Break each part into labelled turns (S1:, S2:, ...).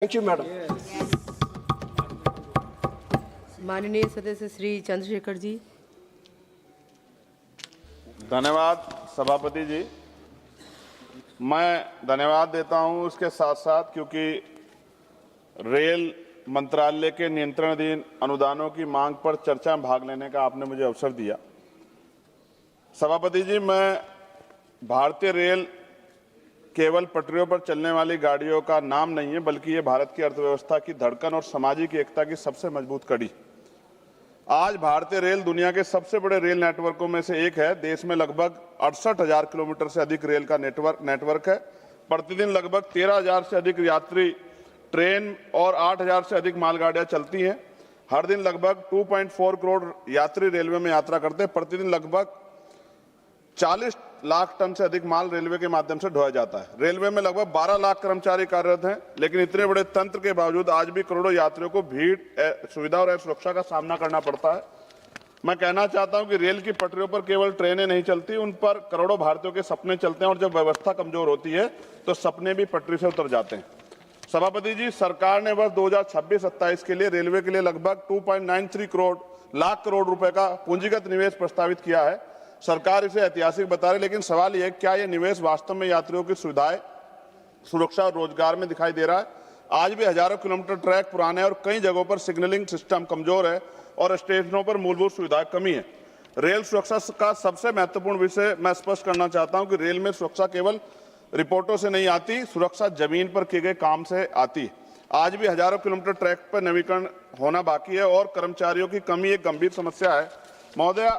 S1: Thank you madam.
S2: माननीय सदस्य श्री चंद्रशेखर जी।
S3: धन्यवाद सभापति जी। मैं धन्यवाद देता हूं उसके साथ साथ क्योंकि रेल मंत्रालय के नियंत्रणाधीन अनुदानों की मांग पर चर्चा में भाग लेने का आपने मुझे अवसर दिया। सभापति जी, मैं भारतीय रेल केवल पटरियों पर चलने वाली गाड़ियों का नाम नहीं है, बल्कि ये भारत की अर्थव्यवस्था की धड़कन और सामाजिक एकता की सबसे मजबूत कड़ी। आज भारतीय रेल दुनिया के सबसे बड़े रेल नेटवर्कों में से एक है। देश में लगभग 68,000 किलोमीटर से अधिक रेल का नेटवर्क है। प्रतिदिन लगभग 13,000 से अधिक यात्री ट्रेन और 8,000 से अधिक मालगाड़ियां चलती हैं। हर दिन लगभग 2.4 करोड़ यात्री रेलवे में यात्रा करते हैं। प्रतिदिन लगभग 40 लाख टन से अधिक माल रेलवे के माध्यम से ढोया जाता है। रेलवे में लगभग 12 लाख कर्मचारी कार्यरत हैं, लेकिन इतने बड़े तंत्र के बावजूद आज भी करोड़ों यात्रियों को भीड़, सुविधा और सुरक्षा का सामना करना पड़ता है। मैं कहना चाहता हूं कि रेल की पटरियों पर केवल ट्रेनें नहीं चलती, उन पर करोड़ों भारतीयों के सपने चलते हैं और जब व्यवस्था कमजोर होती है तो सपने भी पटरी से उतर जाते हैं। सभापति जी, सरकार ने वर्ष 2026-27 के लिए रेलवे के लिए लगभग 2.93 लाख करोड़ रुपए का पूंजीगत निवेश प्रस्तावित किया है। सरकार इसे ऐतिहासिक बता रही, लेकिन सवाल यह है क्या यह निवेश वास्तव में यात्रियों की सुविधाएं, सुरक्षा और रोजगार में दिखाई दे रहा है। आज भी हजारों किलोमीटर ट्रैक पुराने और कई जगहों पर सिग्नलिंग सिस्टम कमजोर है और स्टेशनों पर मूलभूत सुविधाएं कमी है। रेल सुरक्षा का सबसे महत्वपूर्ण विषय मैं स्पष्ट करना चाहता हूं कि रेल में सुरक्षा केवल रिपोर्टों से नहीं आती, सुरक्षा जमीन पर किए गए काम से आती। आज भी हजारों किलोमीटर ट्रैक पर नवीकरण होना बाकी है और कर्मचारियों की कमी एक गंभीर समस्या है। महोदय,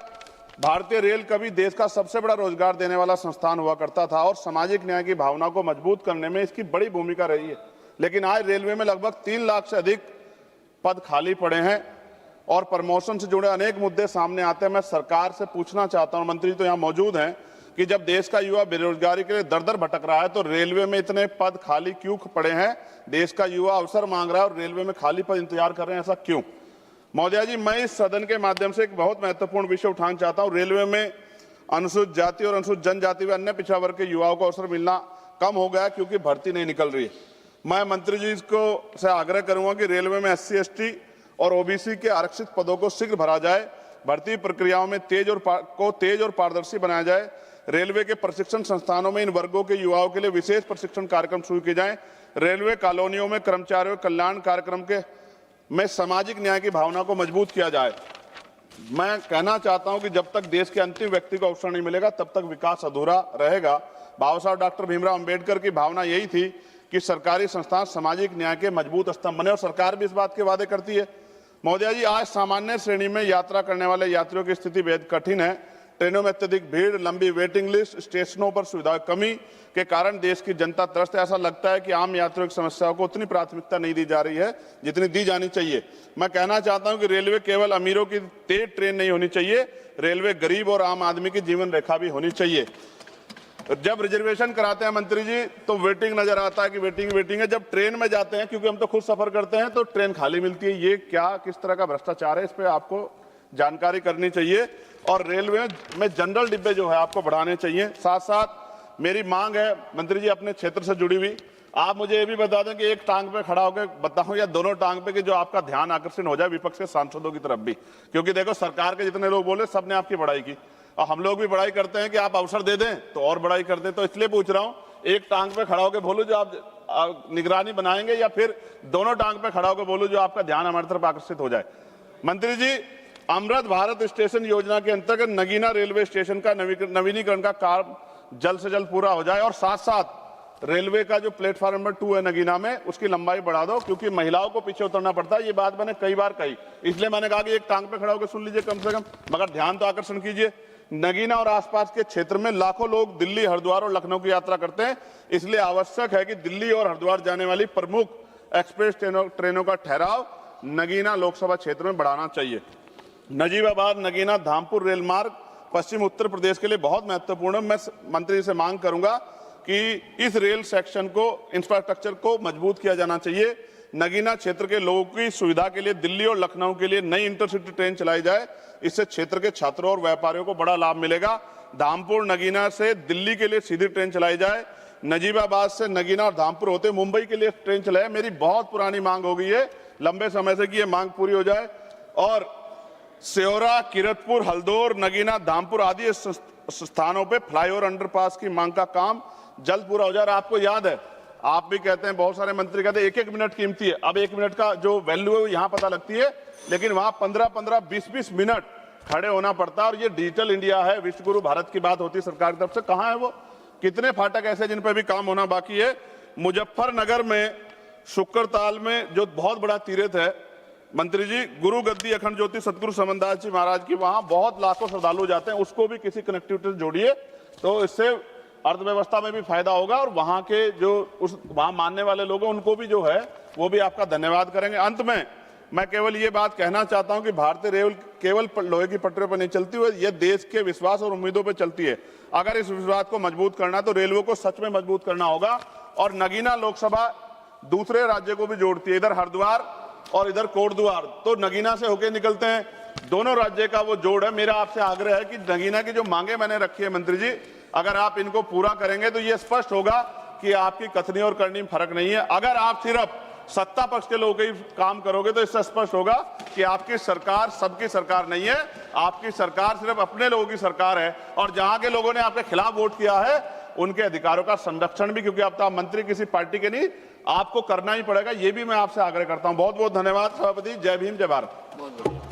S3: भारतीय रेल कभी देश का सबसे बड़ा रोजगार देने वाला संस्थान हुआ करता था और सामाजिक न्याय की भावना को मजबूत करने में इसकी बड़ी भूमिका रही है। लेकिन आज रेलवे में लगभग 3 लाख से अधिक पद खाली पड़े हैं और प्रमोशन से जुड़े अनेक मुद्दे सामने आते हैं। मैं सरकार से पूछना चाहता हूं, मंत्री तो यहाँ मौजूद हैं, कि जब देश का युवा बेरोजगारी के लिए दर दर भटक रहा है तो रेलवे में इतने पद खाली क्यों पड़े हैं? देश का युवा अवसर मांग रहा है और रेलवे में खाली पद इंतजार कर रहे हैं, ऐसा क्यों? महोदया जी, मैं इस सदन के माध्यम से एक बहुत महत्वपूर्ण विषय उठाना चाहता हूं। रेलवे में अनुसूचित जाति और अनुसूचित जनजाति व अन्य पिछड़ा वर्ग के युवाओं को अवसर मिलना कम हो गया क्योंकि भर्ती नहीं निकल रही है। मैं मंत्री जी को से आग्रह करूंगा कि रेलवे में SC, ST और OBC के आरक्षित पदों को शीघ्र भरा जाए। भर्ती प्रक्रियाओं में तेज और पारदर्शी बनाया जाए। रेलवे के प्रशिक्षण संस्थानों में इन वर्गों के युवाओं के लिए विशेष प्रशिक्षण कार्यक्रम शुरू किए जाएं। रेलवे कॉलोनियों में कर्मचारियों कल्याण कार्यक्रम में सामाजिक न्याय की भावना को मजबूत किया जाए। मैं कहना चाहता हूं कि जब तक देश के अंतिम व्यक्ति को अवसर नहीं मिलेगा तब तक विकास अधूरा रहेगा। बाबा साहब डॉक्टर भीमराव अंबेडकर की भावना यही थी कि सरकारी संस्थान सामाजिक न्याय के मजबूत स्तंभ बने और सरकार भी इस बात के वादे करती है। महोदया जी, आज सामान्य श्रेणी में यात्रा करने वाले यात्रियों की स्थिति बेहद कठिन है। ट्रेनों में अत्यधिक भीड़, लंबी वेटिंग लिस्ट, स्टेशनों पर सुविधा कमी के कारण देश की जनता त्रस्त है। ऐसा लगता है कि आम यात्रियों की समस्याओं को उतनी प्राथमिकता नहीं दी जा रही है जितनी दी जानी चाहिए। मैं कहना चाहता हूं कि रेलवे केवल अमीरों की तेज ट्रेन नहीं होनी चाहिए, रेलवे गरीब और आम आदमी की जीवन रेखा भी होनी चाहिए। जब रिजर्वेशन कराते हैं मंत्री जी तो वेटिंग नजर आता है कि वेटिंग है। जब ट्रेन में जाते हैं, क्योंकि हम तो खुद सफर करते हैं, तो ट्रेन खाली मिलती है। ये क्या, किस तरह का भ्रष्टाचार है? इस पर आपको जानकारी करनी चाहिए और रेलवे में जनरल डिब्बे जो है आपको बढ़ाने चाहिए। साथ साथ मेरी मांग है मंत्री जी, अपने क्षेत्र से जुड़ी हुई, आप मुझे ये भी बता दें कि एक टांग पे खड़ा होकर बताऊं या दोनों टांग पे, कि जो आपका ध्यान आकर्षण हो जाए विपक्ष के सांसदों की तरफ भी। क्योंकि देखो, सरकार के जितने लोग बोले सबने आपकी बड़ाई की और हम लोग भी बड़ाई करते हैं कि आप अवसर दे दें तो और बड़ाई कर दें। तो इसलिए पूछ रहा हूं, एक टांग पे खड़ा होकर बोलो जो आप निगरानी बनाएंगे, या फिर दोनों टांग पे खड़ा होकर बोलो जो आपका ध्यान हमारी तरफ आकर्षित हो जाए। मंत्री जी, अमृत भारत स्टेशन योजना के अंतर्गत नगीना रेलवे स्टेशन का नवीनीकरण का काम जल्द से जल्द पूरा हो जाए और साथ साथ रेलवे का जो प्लेटफॉर्म नंबर 2 है नगीना में, उसकी लंबाई बढ़ा दो, क्योंकि महिलाओं को पीछे उतरना पड़ता है। ये बात मैंने कई बार कही, इसलिए मैंने कहा कि एक टांग पे खड़ा होकर सुन लीजिए कम से कम, मगर ध्यान तो आकर्षण कीजिए। नगीना और आसपास के क्षेत्र में लाखों लोग दिल्ली, हरिद्वार और लखनऊ की यात्रा करते हैं, इसलिए आवश्यक है कि दिल्ली और हरिद्वार जाने वाली प्रमुख एक्सप्रेस ट्रेनों का ठहराव नगीना लोकसभा क्षेत्र में बढ़ाना चाहिए। नजीबाबाद नगीना धामपुर रेल मार्ग पश्चिम उत्तर प्रदेश के लिए बहुत महत्वपूर्ण है। मैं मंत्री से मांग करूंगा कि इस रेल सेक्शन को, इंफ्रास्ट्रक्चर को मजबूत किया जाना चाहिए। नगीना क्षेत्र के लोगों की सुविधा के लिए दिल्ली और लखनऊ के लिए नई इंटरसिटी ट्रेन चलाई जाए। इससे क्षेत्र के छात्रों और व्यापारियों को बड़ा लाभ मिलेगा। धामपुर नगीना से दिल्ली के लिए सीधी ट्रेन चलाई जाए। नजीबाबाद से नगीना और धामपुर होते मुंबई के लिए ट्रेन चलाए। मेरी बहुत पुरानी मांग हो गई है लंबे समय से कि ये मांग पूरी हो जाए और सेौरा, किरतपुर, हल्दौर, नगीना, धामपुर आदि स्थानों पे फ्लाईओवर अंडरपास की मांग का काम जल्द पूरा हो जाए। आपको याद है, आप भी कहते हैं, बहुत सारे मंत्री कहते हैं 1-1 मिनट कीमती है। अब 1 मिनट का जो वैल्यू है वो यहाँ पता लगती है, लेकिन वहां 15-15, 20-20 मिनट खड़े होना पड़ता है। और ये डिजिटल इंडिया है, विश्वगुरु भारत की बात होती है सरकार की तरफ से, कहां है वो? कितने फाटक ऐसे जिन पर भी काम होना बाकी है? मुजफ्फरनगर में शुक्रताल में जो बहुत बड़ा तीर्थ है मंत्री जी, गुरु गद्दी अखंड ज्योति सतगुरु समनदास जी महाराज की, वहां बहुत लाखों श्रद्धालु जाते हैं, उसको भी किसी कनेक्टिविटी से जोड़िए तो इससे अर्थव्यवस्था में भी फायदा होगा और वहां के जो वहां मानने वाले लोग हैं उनको भी जो है वो भी आपका धन्यवाद करेंगे। अंत में मैं केवल ये बात कहना चाहता हूं कि भारतीय रेल केवल लोहे की पटरियों पर नहीं चलती हुई, ये देश के विश्वास और उम्मीदों पर चलती है। अगर इस विश्वास को मजबूत करना है तो रेलवे को सच में मजबूत करना होगा। और नगीना लोकसभा दूसरे राज्य को भी जोड़ती है, इधर हरिद्वार और इधर कोटद्वार, तो नगीना से होके निकलते हैं, दोनों राज्य का वो जोड़ है। मेरा आपसे आग्रह है कि नगीना की जो मांगे मैंने रखी है मंत्री जी, अगर आप इनको पूरा करेंगे तो ये स्पष्ट होगा कि आपकी कथनी और करनी में फर्क नहीं है। अगर आप सिर्फ सत्ता पक्ष के लोगों ही काम करोगे तो इससे स्पष्ट होगा कि आपकी सरकार सबकी सरकार नहीं है, आपकी सरकार सिर्फ अपने लोगों की सरकार है। और जहां के लोगों ने आपके खिलाफ वोट किया है उनके अधिकारों का संरक्षण भी, क्योंकि अब तो आप मंत्री किसी पार्टी के नहीं, आपको करना ही पड़ेगा। ये भी मैं आपसे आग्रह करता हूं। बहुत बहुत धन्यवाद सभापति। जय भीम, जय भारत।